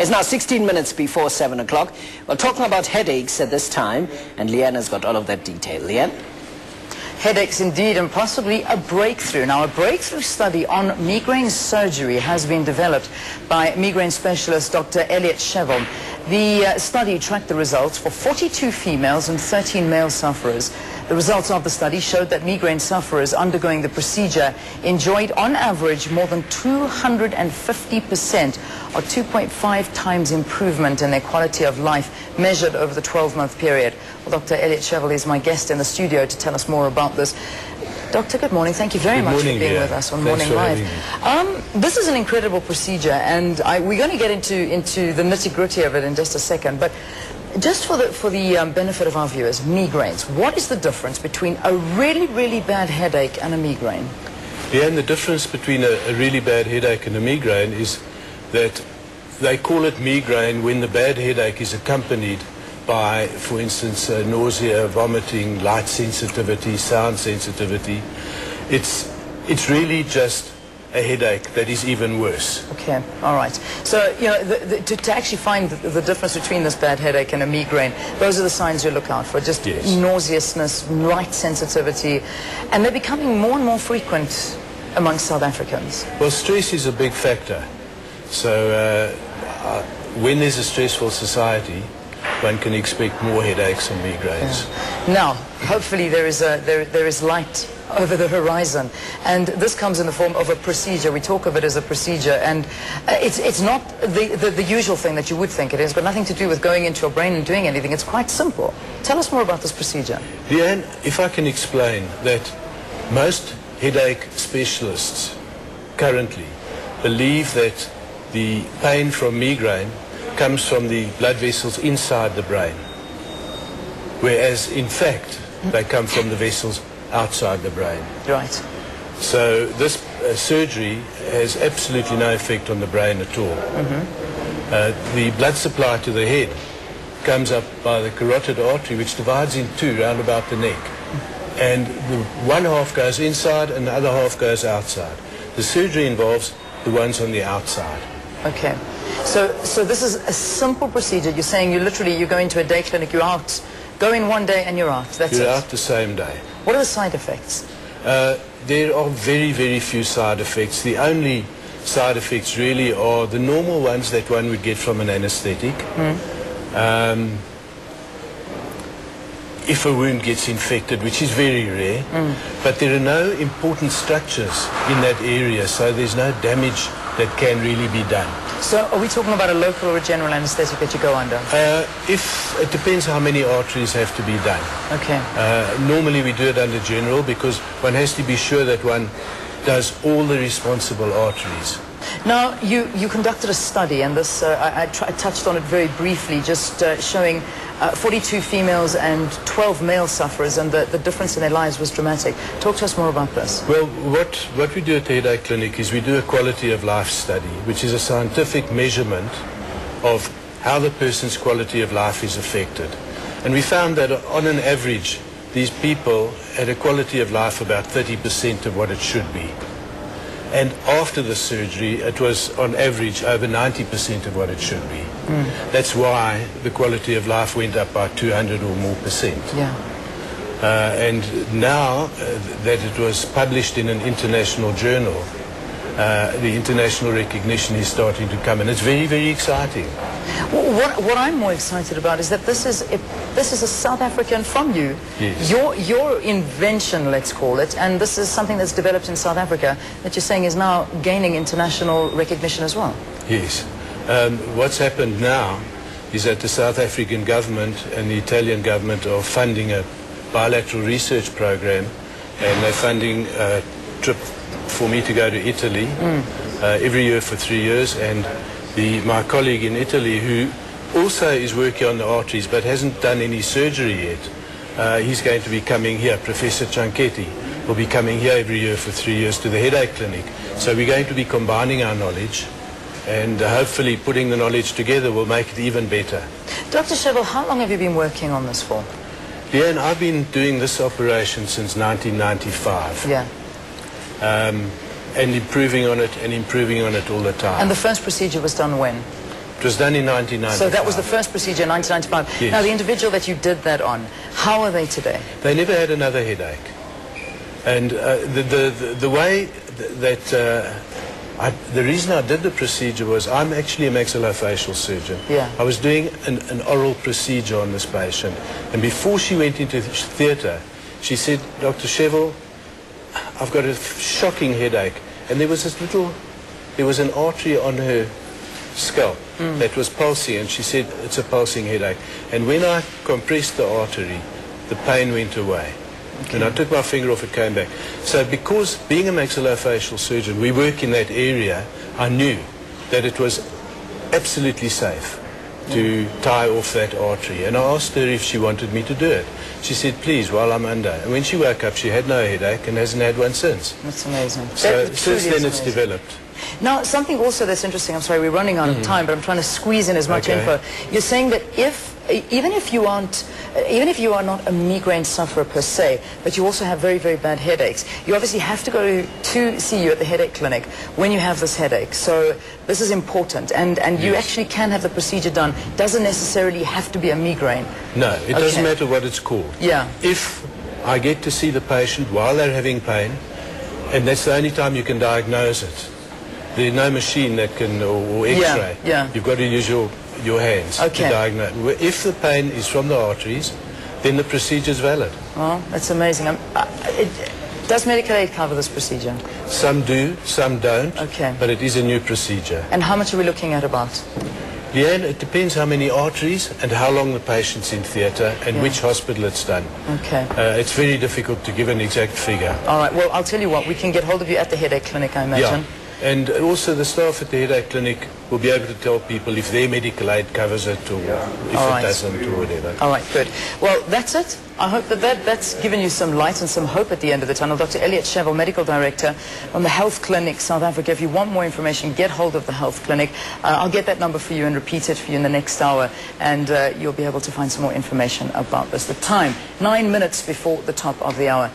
It's now 16 minutes before 7 o'clock. We're talking about headaches at this time, and Leanne has got all of that detail. Leanne? Headaches indeed, and possibly a breakthrough. Now, a breakthrough study on migraine surgery has been developed by migraine specialist Dr. Elliot Shevel. The study tracked the results for 42 females and 13 male sufferers. The results of the study showed that migraine sufferers undergoing the procedure enjoyed on average more than 250% or 2.5 times improvement in their quality of life measured over the 12-month period. Well, Dr. Elliot Shevel is my guest in the studio to tell us more about this. Doctor, good morning. Thank you very much for being with us on Morning Live. This is an incredible procedure, and we're going to get into the nitty-gritty of it in just a second. But just for the benefit of our viewers, migraines. What is the difference between a really, really bad headache and a migraine? Yeah, and the difference between a really bad headache and a migraine is that they call it migraine when the bad headache is accompanied by, for instance, nausea, vomiting, light sensitivity, sound sensitivity. It's really just a headache that is even worse. Okay, all right. So, you know, to actually find the difference between this bad headache and a migraine, those are the signs you look out for, just nauseousness, light sensitivity, and they're becoming more and more frequent amongst South Africans. Well, stress is a big factor. So when there's a stressful society, one can expect more headaches and migraines. Yeah. Now, hopefully there is light over the horizon, and this comes in the form of a procedure. We talk of it as a procedure, and it's not the usual thing that you would think it is. It's got nothing to do with going into your brain and doing anything. It's quite simple. Tell us more about this procedure. Leanne, if I can explain that most headache specialists currently believe that the pain from migraine comes from the blood vessels inside the brain, whereas in fact they come from the vessels outside the brain. Right. So this surgery has absolutely no effect on the brain at all. The blood supply to the head comes up by the carotid artery, which divides in two round about the neck, and the one half goes inside and the other half goes outside. The surgery involves the ones on the outside. Okay. So this is a simple procedure. You're saying you're going to a day clinic, you're out, go in one day and you're out. That's it. You're out the same day. What are the side effects? There are very, very few side effects. The only side effects really are the normal ones that one would get from an anesthetic. If a wound gets infected, which is very rare, but there are no important structures in that area, so there's no damage that can really be done. So are we talking about a local or a general anesthetic that you go under? It depends how many arteries have to be done. Okay. Normally we do it under general because one has to be sure that one does all the responsible arteries. Now, you conducted a study, and this I touched on it very briefly, just showing 42 females and 12 male sufferers, and the difference in their lives was dramatic. Talk to us more about this. Well, what we do at the headache clinic is we do a quality of life study, which is a scientific measurement of how the person's quality of life is affected. And we found that on an average, these people had a quality of life about 30% of what it should be. And after the surgery, it was on average over 90% of what it should be. That's why the quality of life went up by 200 or more percent. Yeah. And now that it was published in an international journal, the international recognition is starting to come, and it's very, very exciting. Well, what I'm more excited about is that this is a South African from you. Yes. Your invention, let's call it, and this is something that's developed in South Africa that you're saying is now gaining international recognition as well. Yes. What's happened now is that the South African government and the Italian government are funding a bilateral research program, and they're funding a trip for me to go to Italy every year for 3 years, and my colleague in Italy, who also is working on the arteries but hasn't done any surgery yet, he's going to be coming here. Professor Cianchetti will be coming here every year for 3 years to the headache clinic. So we're going to be combining our knowledge, and hopefully putting the knowledge together will make it even better. Dr. Shevel, how long have you been working on this for? Yeah, and I've been doing this operation since 1995. Yeah. And improving on it all the time. And the first procedure was done when? It was done in 1995. So that was the first procedure in 1995. Yes. Now, the individual that you did that on, how are they today? They never had another headache. And the way that the reason I did the procedure was I'm actually a maxillofacial surgeon. Yeah. I was doing an oral procedure on this patient, and before she went into theatre, she said, "Dr. Sheville, I've got a shocking headache." And there was an artery on her scalp that was pulsing, and she said, "It's a pulsing headache." And when I compressed the artery, the pain went away. Okay. And I took my finger off, it came back. So because being a maxillofacial surgeon, we work in that area, I knew that it was absolutely safe to tie off that artery. And I asked her if she wanted me to do it. She said, "Please, while I'm under." And when she woke up, she had no headache and hasn't had one since. That's amazing. So That since then truly it's is amazing. developed. Now, something also that's interesting, I'm sorry, we're running out of time, but I'm trying to squeeze in as much info. You're saying that even if you are not a migraine sufferer per se, but you also have very, very bad headaches, you obviously have to go to see you at the headache clinic when you have this headache. So this is important, and you actually can have the procedure done. Doesn't necessarily have to be a migraine. No, it doesn't matter what it's called. Yeah. If I get to see the patient while they're having pain, and that's the only time you can diagnose it. There's no machine that can, or X-ray. Yeah. You've got to use your hands to diagnose. If the pain is from the arteries, then the procedure is valid. Oh, that's amazing. Does medical aid cover this procedure? Some do, some don't. Okay. But it is a new procedure. And how much are we looking at about? Leanne, it depends how many arteries and how long the patient's in theatre and which hospital it's done. Okay. It's very difficult to give an exact figure. All right. Well, I'll tell you what. We can get hold of you at the headache clinic, I imagine. Yeah. And also the staff at the headache clinic will be able to tell people if their medical aid covers it or if it doesn't or whatever. All right, good. Well, that's it. I hope that's given you some light and some hope at the end of the tunnel. Dr. Elliot Sheville, Medical Director on the Health Clinic, South Africa. If you want more information, get hold of the Health Clinic. I'll get that number for you and repeat it for you in the next hour, and you'll be able to find some more information about this. The time, 9 minutes before the top of the hour.